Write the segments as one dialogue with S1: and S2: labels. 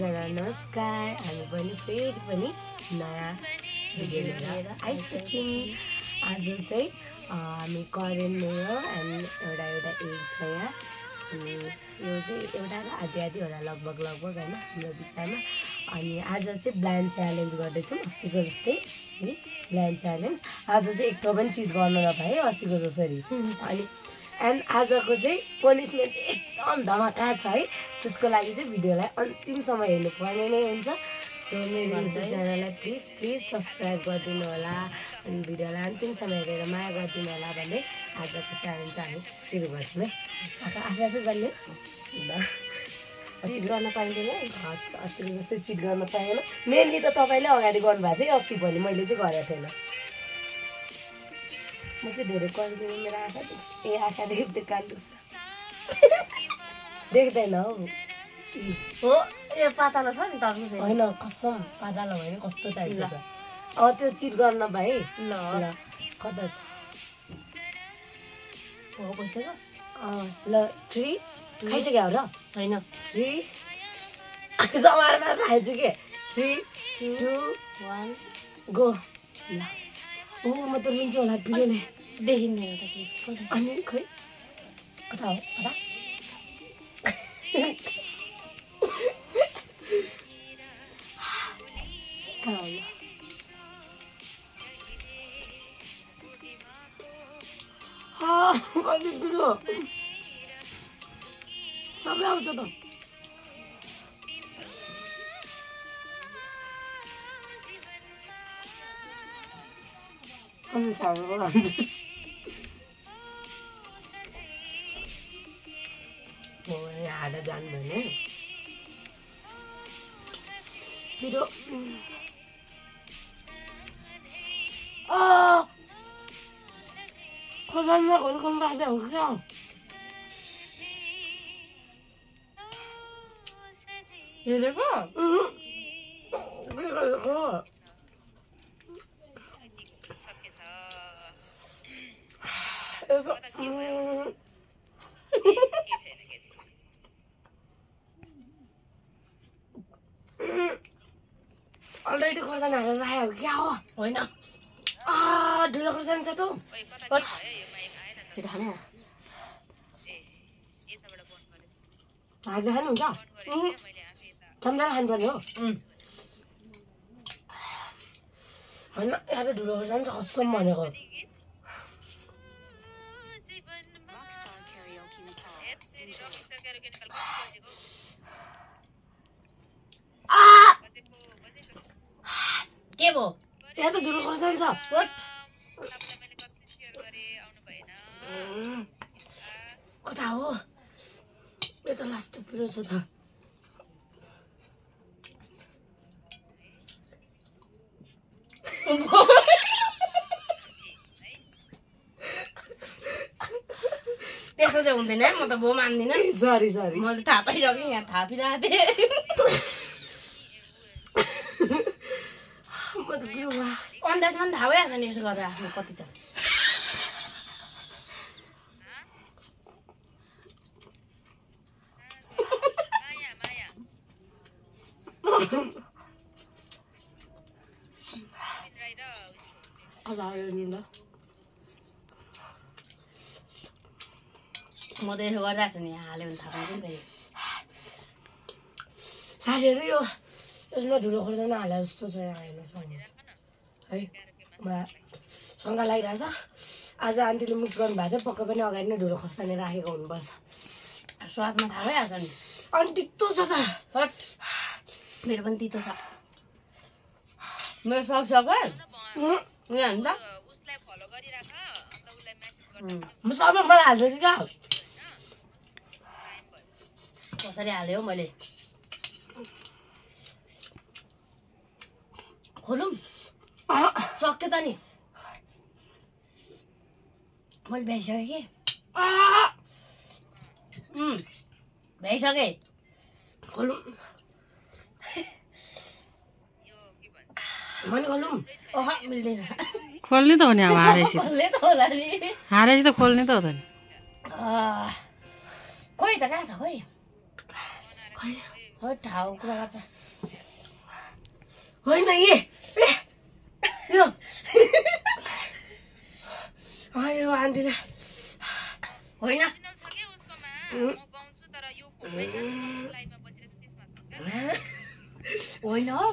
S1: सबैजना नमस्कार। हामी पनि फेरि पनि नयाँ भिडियो लिएर आइसक्यौँ। आज चाहिँ हामी करेन्ट हो एन्ड एउटा एग छ यहाँ। अनि यो चाहिँ एउटा आधी होला लगभग होइन हाम्रो बिचमा। अनि आज चाहिँ ब्लाइन्ड च्यालेन्ज गर्दैछौँ अस्तिको जस्तै है ब्लाइन्ड च्यालेन्ज। आज चाहिँ एक पनि चिट गर्न नपाएँ अस्तिको जसरी। अनि एन्ड आजको चाहिँ पनिसमेन्ट चाहिँ एकदम धमाका छ है। त्यसको लागि चाहिँ भिडियोलाई अन्तिमसम्म हेर्नुपर्ने नै हुन्छ। सो मेरो युट्युब च्यानललाई प्लिज सब्सक्राइब गरिदिनु होला अनि भिडियोलाई अन्तिमसम्म हेरेर माया गरिदिनु होला भन्दै आजको च्यालेन्ज चाहिँ हामी सुरु गर्छौँ है। आफै गर्ने चिट गर्न पाइँदैन हस्। अस्तिको जस्तै चिट गर्न पाएन। मेनली त तपाईँले अगाडि गर्नुभएको थियो अस्ति पनि, मैले चाहिँ गरेको थिएन। म चाहिँ धेरै कस्दिनँ, मेरो आँखा दुख्छ। आँखा देख्दै कान दुख्छ। देख्दैन हौ
S2: हो यो पातालो छ नि त
S1: होइन कसम पातालो होइन कस्तो टाइपको छ। अब त्यो चिट गर्न पाएँ ल कता छ
S2: हो भइसक्यो
S1: ल 3 खाइसक्यो हो र
S2: छैन
S1: 3 समारमा खाइछु के 3 2 1 गो ल ओ म त रुन्छु होला पिरोले
S2: देखिँदैन त के
S1: अनि खै कता हो कता सबै आउँछ त हालेर जानु भने पिरो खोर्सानीमा खोल्नु राख्दै हुन्छ क्या
S2: हेरेको
S1: अलरेडी खोर्सानी हालेर राखेको क्या हो होइन ढुलो खोर्सानी छ त
S2: छिटो खाने
S1: हाल्दै खानुहुन्छ चम्चा खानुपर्ने हो होइन यहाँ त ढुलो खोर्सानी चाहिँ कसम भनेको
S2: के भो
S1: यहाँ त ढुलो खोर्सानी छ कता हो यो त लास्ट पिरो छ त
S2: त्यस्तो चाहिँ हुँदैन है। म त भो मान्दिनँ
S1: सरी
S2: मैले थाहा पाइसकेँ यहाँ थापिरहेको थिएँ अन्दाजमा पनि थाहा भइहाल्छ नि यसो गरेर आफ्नो कति छ म त यसो गरिरहेको छु नि यहाँ हाल्यो भने थाहा पाउँछ नि फेरि
S1: साथीहरू यो यसमा ढुलो खोर्सानी हालेर जस्तो छ यहाँ हेर्नुहोस् है मलाई शङ्का लागिरहेछ। आज आन्टीले मिक्स गर्नुभएको थियो पक्कै पनि अगाडि नै ढुलो खोर्सानी राखेको हुनुपर्छ।
S2: स्वादमा थाहा भइहाल्छ नि।
S1: अनि तितो छ त
S2: हट मेरो पनि तितो छ मेरो सब सक्यो यहाँ हुन्छ
S1: म सबै मलाई हाल्छु कि क्या
S2: कसरी हाल्यो मैले खोलौँ सक्यो त नि मैले भ्याइसकेँ कि भ्याइसकेँ
S1: खोलौँ मैले खोलौँ
S2: ओह मिल्दैन
S3: खोल्ने त हो नि अब हारेपछि
S2: खोल्ने त होला नि
S3: हारेपछि त खोल्ने त हो त नि
S2: खोइ त कहाँ छ खोइ ठाउँ कुरा गर्छ
S1: होइन यो यो आन्टीलाई
S2: होइन होइन हौ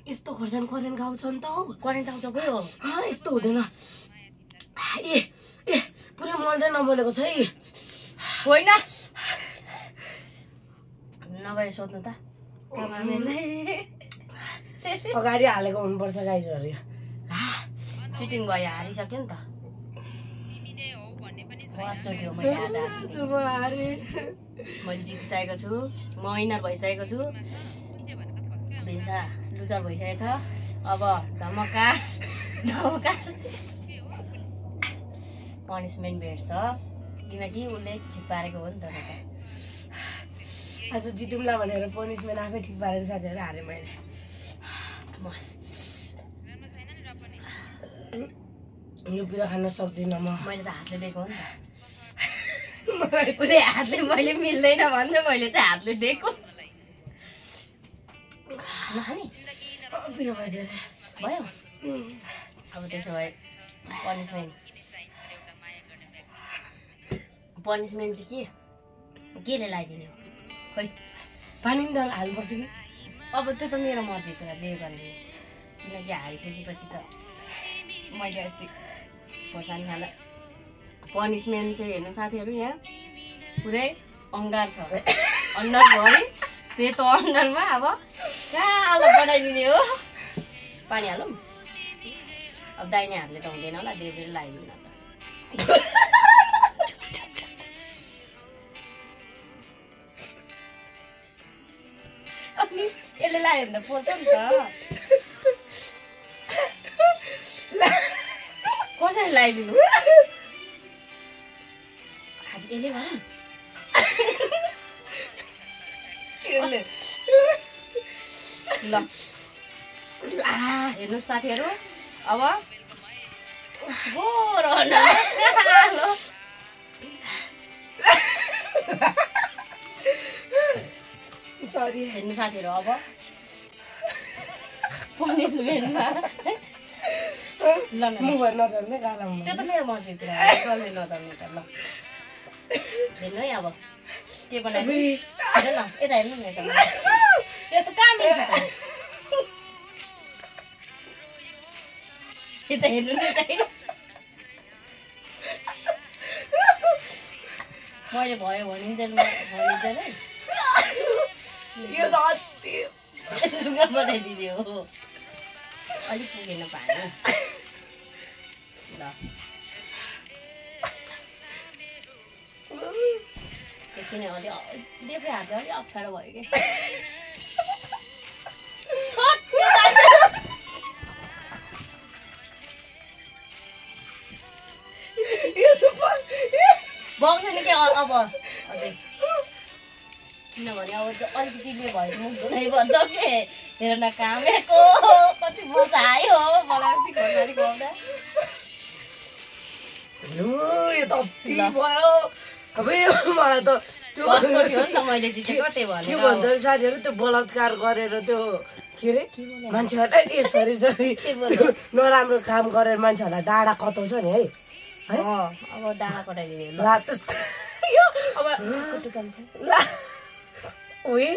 S1: यस्तो खोर्सानी करेन्ट गाउँछ नि त हौ
S2: करेन्ट आउँछ गयो
S1: यस्तो हुँदैन ए पुरै मल्दै नमलेको छ है
S2: होइन नभए सोध्नु त कामामेलाई
S1: अगाडि हालेको हुनुपर्छ गाइजहरू
S2: चिटिङ भयो हारिसक्यो नि त कस्तो थियो मैले आज मैले जितिसकेको छु म विनर भइसकेको छु भेन्सा लुजर भइसकेको छ अब धमका पनिसमेन्ट भेट्छ किनकि उसले ठिक पारेको हो नि त
S1: आज जितौँला भनेर पनिसमेन्ट आफै ठिक पारेको साथीहरू हारेँ मैले यो पिरो खान सक्दिनँ
S2: मैले त हातले दिएको हो नि त उसले हातले मैले मिल्दैन भन्दै मैले चाहिँ हातले दिएको नखाने
S1: पिरो भयो
S2: भयो अब त्यसो भए पनिसमेन्ट चाहिँ केले लगाइदिने हो खै
S1: पानी नि त हाल्नुपर्छ कि
S2: अब त्यो त मेरो मर्जी कुरा जे गर्ने किनकि हारिसकेपछि त मैले अस्ति खोर्सानी खाँदा पनिसमेन्ट चाहिँ हेर्नु साथीहरू यहाँ पुरै अङ्गार छ अन्डरभरि सेतो अन्डरमा अब कालो बनाइदिने हो पानी हालौँ अब दाहिने हातले त हुँदैन होला देब्रेले लगाइदिनु अनि यसले लगायो भने त पोल्छ नि त कसरी लगाइदिनु यसले गर्नु ल हेर्नुहोस् साथीहरू अब गोरो कालो
S1: सरी
S2: हेर्नु साथीहरू अब पनिसमेन्टमा ल
S1: नडर्ने गालामा
S2: त्यो त मेरो मर्जी कुरा गर्दै नजान्नु त ल हेर्नु है अब के बनायो हेर्नु न यता हेर्नु न यता यो त कहाँ मिल्छ त यता हेर्नु न यता हेर्नु मैले भयो भनिन्छ है
S1: यो त अति
S2: ढुङ्गा बनाइदिने हो अलिक पुगेन पानी ल त्यसै नै अलि देख्ने हातले अलिक अप्ठ्यारो भयो कि बग्छ नि के अब अझै किनभने अब अलिकति के भएछ मुख धुनै भन्छ के हेर न कामेको कति मजा आयो मलाई अस्ति खोर्सानी खुवाउँदा
S1: यो त अति भयो अब यो मलाई त त्यो
S2: कस्तो थियो नि त मैले जितेको त्यही
S1: के
S2: भनेर
S1: भन्छ साथीहरू त्यो बलात्कार गरेर त्यो के अरे मान्छेहरूलाई ए सरी नराम्रो काम गरेर मान्छेहरूलाई डाँडा कताउँछ नि है
S2: अब डाँडा कटाइदिने ल
S1: ला त्यस्तो यो अब ला उही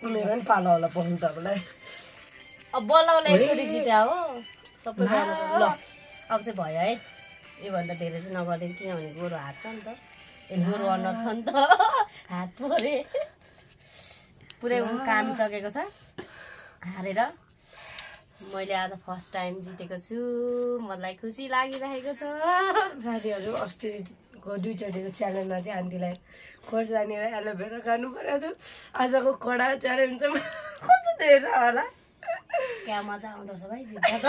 S1: मेरो पनि पालो होला पाउनु तपाईँलाई
S2: अब बल्ल एकचोटि जित्या हो सबै गर्नु ल अब चाहिँ भयो है योभन्दा धेरै चाहिँ नगरिदिनु किनभने गोरु हात छ नि त गोरु अनुहार छ नि त हात परे पुरै कामिसकेको छ हारेर मैले आज फर्स्ट टाइम जितेको छु मलाई खुसी लागिरहेको छ
S1: साथीहरू अस्तिको दुईचोटिको च्यालेन्जमा चाहिँ आन्टीलाई खोर्सानी र एलोभेरा खानु पऱ्यो थियो आजको कडा च्यालेन्जमा कस्तो धेरै होला
S2: क्या मजा आउँदछ भाइ जित्दा त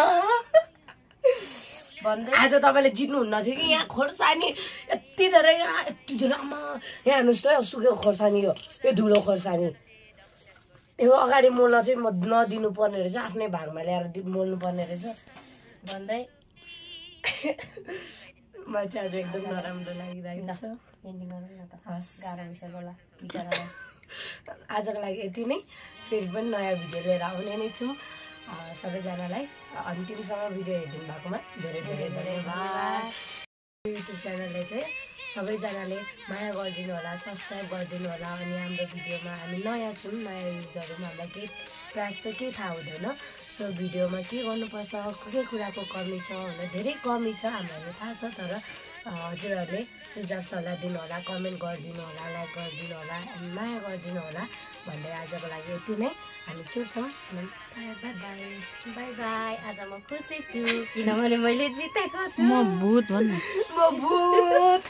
S2: भन्दै
S1: आज तपाईँले जित्नुहुन्न थियो कि यहाँ खोर्सानी यति धेरै आमा यहाँ हेर्नुहोस् न सुकेको खोर्सानी यो धुलो खोर्सानी यो अगाडि मोल्न चाहिँ म नदिनु पर्ने रहेछ आफ्नै भागमा ल्याएर मोल्नु पर्ने रहेछ
S2: भन्दै
S1: मलाई चाहिँ आज एकदम नराम्रो लागिरहेको छ।
S2: एन्डिङ गरौँ न त।
S1: हस्
S2: गाह्रो बिसर होला बिचरालाई।
S1: आजको लागि यति नै। फेरि पनि नयाँ भिडियो लिएर आउने नै छौँ। सबैजनालाई अन्तिमसम्म भिडियो हेरिदिनु भएकोमा धेरै धेरै धन्यवाद। युट्युब च्यानललाई चाहिँ सबैजनाले माया गरिदिनु होला, सब्सक्राइब गरिदिनु होला। अनि हाम्रो भिडियोमा हामी नयाँ छौँ, नयाँ युजहरू हामीलाई केही प्रायः जस्तो केही थाहा हुँदैन। सो भिडियोमा के गर्नुपर्छ, के कुराको कमी छ भनेर धेरै कमी छ हामीहरूलाई थाहा छ। तर हजुरहरूले सुझाव सल्लाह दिनु होला, कमेन्ट गरिदिनु होला, लाइक गरिदिनु होला, अनि माया गरिदिनु होला भन्दै आजको लागि यति नै। हामी छुट्छौँ। नमस्कार, बाई बाई।
S2: By by. आज म खुसी छु किनभने मैले जितेको छु।
S3: म भूत भन्नु
S1: म भूत